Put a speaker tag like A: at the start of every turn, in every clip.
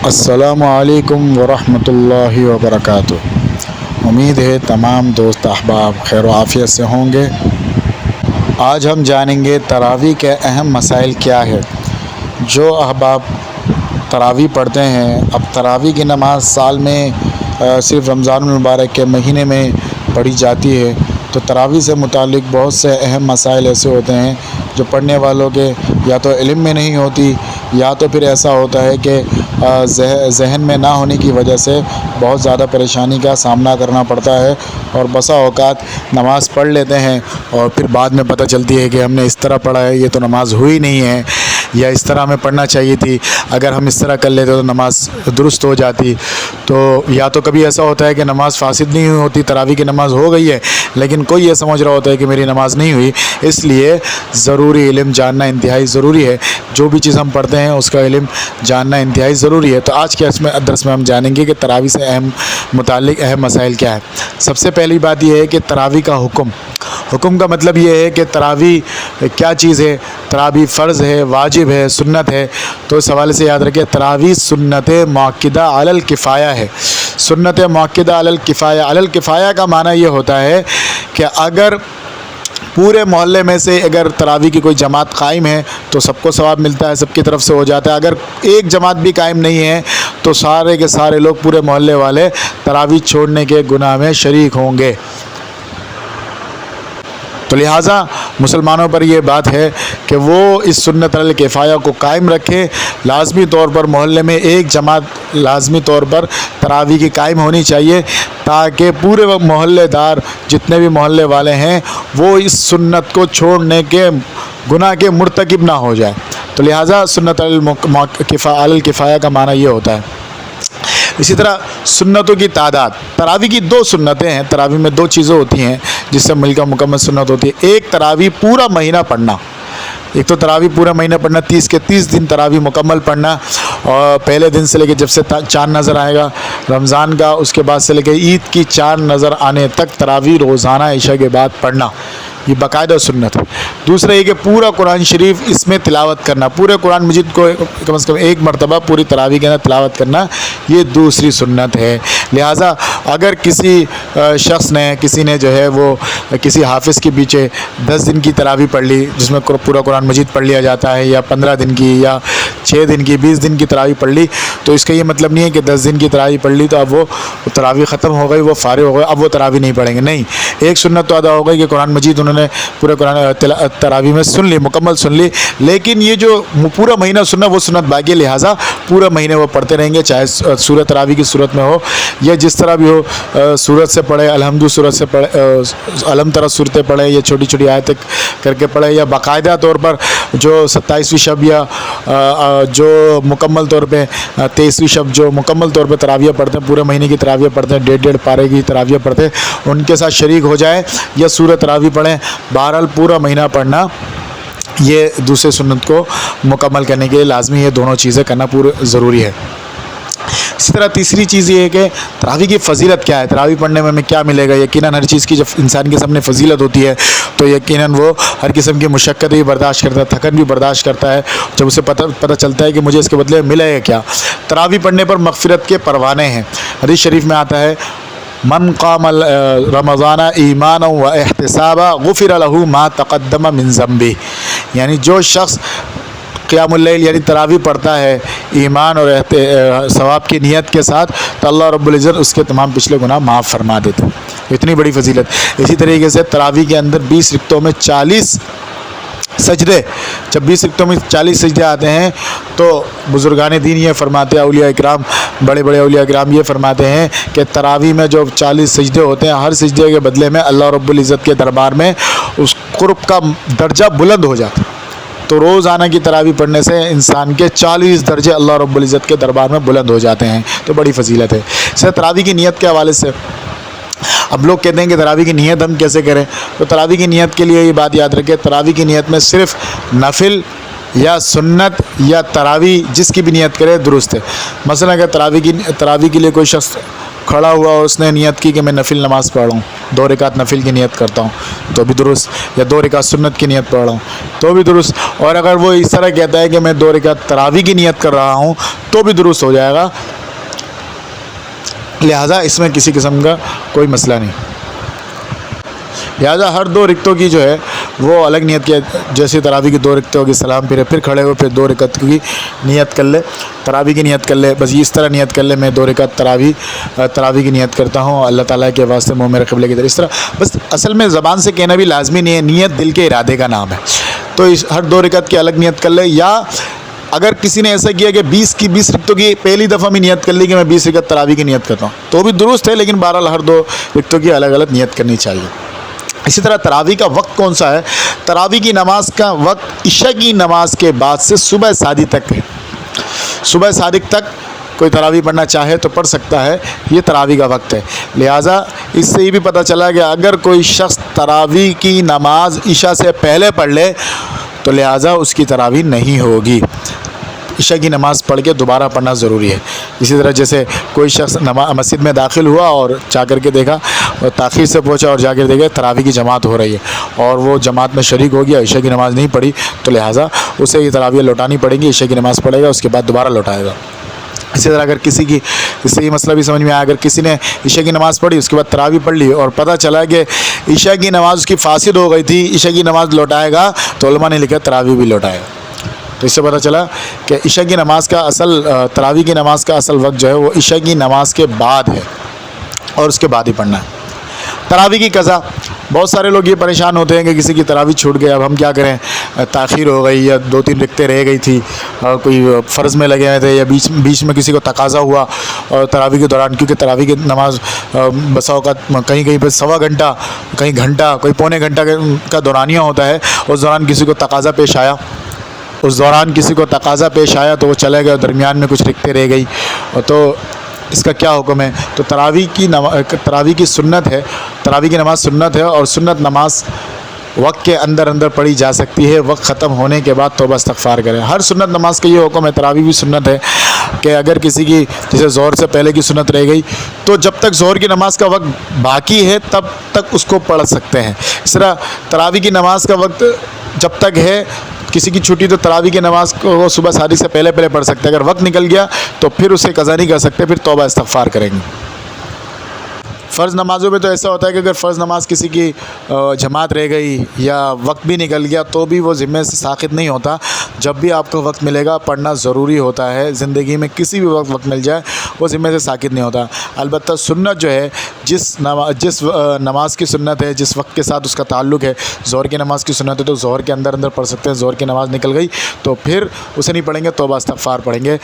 A: السلام علیکم ورحمۃ اللہ وبرکاتہ۔ امید ہے تمام دوست احباب خیر و عافیت سے ہوں گے۔ آج ہم جانیں گے تراویح کے اہم مسائل کیا ہے۔ جو احباب تراویح پڑھتے ہیں، اب تراویح کی نماز سال میں صرف رمضان المبارک کے مہینے میں پڑھی جاتی ہے، تو تراویح سے متعلق بہت سے اہم مسائل ایسے ہوتے ہیں جو پڑھنے والوں کے یا تو علم میں نہیں ہوتی، یا تو پھر ایسا ہوتا ہے کہ ذہن میں نہ ہونے کی وجہ سے بہت زیادہ پریشانی کا سامنا کرنا پڑتا ہے، اور بسا اوقات نماز پڑھ لیتے ہیں اور پھر بعد میں پتہ چلتی ہے کہ ہم نے اس طرح پڑھا ہے، یہ تو نماز ہوئی نہیں ہے، یا اس طرح ہمیں پڑھنا چاہیے تھی، اگر ہم اس طرح کر لیتے تو نماز درست ہو جاتی۔ تو یا تو کبھی ایسا ہوتا ہے کہ نماز فاسد نہیں ہوتی، تراویح کی نماز ہو گئی ہے، لیکن کوئی یہ سمجھ رہا ہوتا ہے کہ میری نماز نہیں ہوئی۔ اس لیے ضروری علم جاننا انتہائی ضروری ہے۔ جو بھی چیز ہم پڑھتے ہیں اس کا علم جاننا انتہائی ضروری ہے۔ تو آج کے درس میں ہم جانیں گے کہ تراویح سے متعلق اہم مسائل کیا ہے۔ سب سے پہلی بات یہ ہے کہ تراویح کا حکم کا مطلب یہ ہے کہ تراویح کیا چیز ہے۔ تراویح فرض ہے، واجب ہے، سنت ہے۔ تو اس حوالے سے یاد رکھیں، تراویح سنت مؤکدہ علی الکفایہ ہے۔ سنت مؤکدہ علی الکفایہ، علی الکفایہ کا معنی یہ ہوتا ہے کہ اگر پورے محلے میں سے اگر تراویح کی کوئی جماعت قائم ہے تو سب کو ثواب ملتا ہے، سب کی طرف سے ہو جاتا ہے۔ اگر ایک جماعت بھی قائم نہیں ہے تو سارے کے سارے لوگ، پورے محلے والے تراویح چھوڑنے کے گناہ میں شریک ہوں گے۔ تو لہٰذا مسلمانوں پر یہ بات ہے کہ وہ اس سنت علی الکفایہ کو قائم رکھے۔ لازمی طور پر محلے میں ایک جماعت لازمی طور پر تراویح کی قائم ہونی چاہیے، تاکہ پورے محلے دار جتنے بھی محلے والے ہیں وہ اس سنت کو چھوڑنے کے گناہ کے مرتکب نہ ہو جائے۔ تو لہٰذا سنت علی الکفایہ کا معنی یہ ہوتا ہے۔ اسی طرح سنتوں کی تعداد، تراویح کی دو سنتیں ہیں۔ تراویح میں دو چیزیں ہوتی ہیں جس سے مل کر مکمل سنت ہوتی ہے۔ ایک تراویح پورا مہینہ پڑھنا، ایک تو تراویح پورا مہینہ پڑھنا، 30 کے 30 دن تراویح مکمل پڑھنا، اور پہلے دن سے لے کے جب سے چاند نظر آئے گا رمضان کا، اس کے بعد سے لے کے عید کی چاند نظر آنے تک تراویح روزانہ عشاء کے بعد پڑھنا، یہ باقاعدہ سنت ہے۔ دوسرا یہ کہ پورا قرآن شریف اس میں تلاوت کرنا، پورے قرآن مجید کو کم از کم ایک مرتبہ پوری تراویح کے اندر تلاوت کرنا، یہ دوسری سنت ہے۔ لہٰذا اگر کسی شخص نے، کسی نے جو ہے وہ کسی حافظ کے پیچھے 10 دن کی تراویح پڑھ لی، جس میں پورا قرآن مجید پڑھ لیا جاتا ہے، یا 15 دن کی، یا 6 دن کی، 20 دن کی تراویح پڑھ لی، تو اس کا یہ مطلب نہیں ہے کہ 10 دن کی تراویح پڑھ لی تو اب وہ تراویح ختم ہو گئی، وہ فارغ ہو گئے، اب وہ تراویح نہیں پڑھیں گے۔ نہیں، ایک سنت تو ادا ہو گئی کہ قرآن مجید انہوں نے پورے قرآن تراویح میں سن لی، مکمل سن لی، لیکن یہ جو پورا مہینہ سننا وہ سنت باقی ہے۔ لہٰذا پورا مہینے وہ پڑھتے رہیں گے، چاہے سورۃ تراویح کی صورت میں ہو یا جس طرح بھی ہو، سورت سے پڑھے، الحمد سورت سے پڑھے، علم طرح صورتیں پڑھے، یا چھوٹی چھوٹی آیتیں کر کے پڑھے، یا باقاعدہ طور پر جو 27ویں شب یا جو مکمل طور پہ 23ویں شب جو مکمل طور پہ تراویح پڑھتے ہیں، پورے مہینے کی تراویح پڑھتے ہیں، 1.5 پارے کی تراویح پڑھتے ہیں، ان کے ساتھ شریک ہو جائے، یا سورۃ تراویح پڑھیں۔ بہرحال پورا مہینہ پڑھنا یہ دوسرے سنت کو مکمل کرنے کے لیے لازمی ہے، دونوں چیزیں کرنا پورا ضروری ہے۔ اسی طرح تیسری چیز یہ ہے کہ تراویح کی فضیلت کیا ہے، تراویح پڑھنے میں ہمیں کیا ملے گا۔ یقیناً ہر چیز کی جب انسان کے سامنے فضیلت ہوتی ہے تو یقیناً وہ ہر قسم کی مشقت بھی برداشت کرتا ہے، تھکن بھی برداشت کرتا ہے، جب اسے پتہ چلتا ہے کہ مجھے اس کے بدلے ملے گا کیا۔ تراویح پڑھنے پر مغفرت کے پروانے ہیں۔ حدیث شریف میں آتا ہے، من قام رمضان ایمانا و احتسابا غفر له ما تقدم من ذنبه، یعنی جو شخص قیام اللیل یعنی تراویح پڑھتا ہے ایمان اور ثواب کی نیت کے ساتھ، تو اللہ رب العزت اس کے تمام پچھلے گناہ معاف فرما دیتے ہیں۔ اتنی بڑی فضیلت۔ اسی طریقے سے تراویح کے اندر 20 رکعتوں میں 40 سجدے، جب 20 رکعتوں میں 40 سجدے آتے ہیں تو بزرگان دین یہ فرماتے ہیں، اولیاء اکرام، بڑے بڑے اولیاء اکرام یہ فرماتے ہیں کہ تراویح میں جو 40 سجدے ہوتے ہیں، ہر سجدے کے بدلے میں اللہ رب العزت کے دربار میں اس قرب کا درجہ بلند ہو جاتا ہے۔ تو روزانہ کی تراویح پڑھنے سے انسان کے 40 درجے اللہ رب العزت کے دربار میں بلند ہو جاتے ہیں، تو بڑی فضیلت ہے۔ اس تراویح کی نیت کے حوالے سے اب لوگ کہتے ہیں کہ تراویح کی نیت ہم کیسے کریں، تو تراویح کی نیت کے لیے یہ بات یاد رکھیں، تراویح کی نیت میں صرف نفل یا سنت یا تراوی جس کی بھی نیت کرے درست ہے. مثلا اگر تراوی کے لیے کوئی شخص کھڑا ہوا اور اس نے نیت کی کہ میں نفل نماز پڑھ رہا ہوں, 2 رکعت نفل کی نیت کرتا ہوں تو بھی درست, یا 2 رکعت سنت کی نیت پڑھ رہا ہوں تو بھی درست. اور اگر وہ اس طرح کہتا ہے کہ میں 2 رکعت تراوی کی نیت کر رہا ہوں تو بھی درست ہو جائے گا. لہٰذا اس میں کسی قسم کا کوئی مسئلہ نہیں. لہٰذا ہر 2 رکعتوں کی جو ہے وہ الگ نیت کیا, جیسے تراوی کی 2 رکعتیں ہوگی, سلام پھر کھڑے ہو, پھر 2 رکعت کی نیت کر لے, تراوی کی نیت کر لے, بس اس طرح نیت کر لے میں 2 رکعت تراوی کی نیت کرتا ہوں اللہ تعالیٰ کے واسطے منہ میرے قبلے کی طرف, اس طرح. بس اصل میں زبان سے کہنا بھی لازمی نہیں ہے, نیت دل کے ارادے کا نام ہے. تو ہر 2 رکعت کی الگ نیت کر لے, یا اگر کسی نے ایسا کیا کہ 20 رکعتوں کی پہلی دفعہ میں نیت کر لی کہ میں 20 رکعت تراوی کی نیت کرتا ہوں تو بھی درست ہے, لیکن بہرحال ہر 2 رکعتوں کی الگ الگ نیت کرنی چاہیے. اسی طرح تراوی کا وقت کون سا ہے؟ تراوی کی نماز کا وقت عشاء کی نماز کے بعد سے صبح صادق تک ہے. صبح صادق تک کوئی تراوی پڑھنا چاہے تو پڑھ سکتا ہے, یہ تراوی کا وقت ہے. لہٰذا اس سے یہ بھی پتہ چلا کہ اگر کوئی شخص تراوی کی نماز عشاء سے پہلے پڑھ لے تو لہٰذا اس کی تراوی نہیں ہوگی. عشاء کی نماز پڑھ کے دوبارہ پڑھنا ضروری ہے. اسی طرح جیسے کوئی شخص مسجد میں داخل ہوا اور جا کر کے دیکھا, اور تاخیر سے پہنچا اور جا کر دیکھا تراوی کی جماعت ہو رہی ہے اور وہ جماعت میں شریک ہو گیا, عشاء کی نماز نہیں پڑھی, تو لہٰذا اسے یہ تراویح لوٹانی پڑیں گی, عشاء کی نماز پڑھے گا اس کے بعد دوبارہ لوٹائے گا. اسی طرح اگر کسی کی, اس سے یہ مسئلہ بھی سمجھ میں آیا, اگر کسی نے عشاء کی نماز پڑھی اس کے بعد تراویح پڑھ لی اور پتہ چلا کہ عشاء کی نماز اس کی فاسد ہو گئی تھی, عشاء کی نماز لوٹائے گا, تو علماء نے لکھا تراویح بھی لوٹائے گا. تو اس سے پتہ چلا کہ عشاء کی نماز کا تراویح کی نماز کا اصل وقت جو ہے وہ عشاء کی نماز کے بعد ہے اور اس کے بعد ہی پڑھنا ہے. تراویح کی قضا, بہت سارے لوگ یہ پریشان ہوتے ہیں کہ کسی کی تراویح چھوٹ گئی, اب ہم کیا کریں, تاخیر ہو گئی یا 2-3 رکعتیں رہ گئی تھی, کوئی فرض میں لگے ہوئے تھے, یا بیچ میں کسی کو تقاضا ہوا اور تراویح کے دوران, کیونکہ تراویح کی نماز بسا اوقات کہیں پہ 1.25 گھنٹہ, کہیں گھنٹہ, کوئی پونے گھنٹہ کا دورانیہ ہوتا ہے, اس دوران کسی کو تقاضا پیش آیا تو وہ چلے گئے, درمیان میں کچھ رکعتیں رہ گئی, تو اس کا کیا حکم ہے؟ تو تراویح کی سنت ہے, تراویح کی نماز سنت ہے, اور سنت نماز وقت کے اندر پڑھی جا سکتی ہے, وقت ختم ہونے کے بعد توبہ استغفار کرے. ہر سنت نماز کا یہ حکم ہے, تراویح بھی سنت ہے کہ اگر کسی کی جیسے ظہر سے پہلے کی سنت رہ گئی تو جب تک ظہر کی نماز کا وقت باقی ہے تب تک اس کو پڑھ سکتے ہیں. اس طرح تراویح کی نماز کا وقت جب تک ہے, کسی کی چھٹی تو تراویح کی نماز کو وہ صبح صادق سے پہلے پڑھ سکتے ہیں, اگر وقت نکل گیا تو پھر اسے قضا نہیں کر سکتے, پھر توبہ استغفار کریں گے. فرض نمازوں میں تو ایسا ہوتا ہے کہ اگر فرض نماز کسی کی جماعت رہ گئی یا وقت بھی نکل گیا تو بھی وہ ذمے سے ساقط نہیں ہوتا. جب بھی آپ کو وقت ملے گا پڑھنا ضروری ہوتا ہے, زندگی میں کسی بھی وقت مل جائے وہ ذمے سے ساقط نہیں ہوتا. البتہ سنت جو ہے, جس نماز کی سنت ہے, جس وقت کے ساتھ اس کا تعلق ہے, ظہر کی نماز کی سنت ہے تو ظہر کے اندر پڑھ سکتے ہیں, ظہر کی نماز نکل گئی تو پھر اسے نہیں پڑھیں گے, توبہ استغفار پڑھیں گے.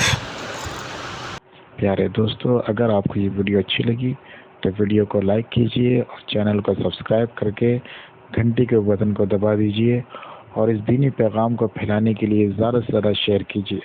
B: پیارے دوستو, اگر آپ کو یہ ویڈیو اچھی لگی تو ویڈیو کو لائک کیجئے اور چینل کو سبسکرائب کر کے گھنٹی کے بٹن کو دبا دیجئے, اور اس دینی پیغام کو پھیلانے کے لیے زیادہ سے زیادہ شیئر کیجئے.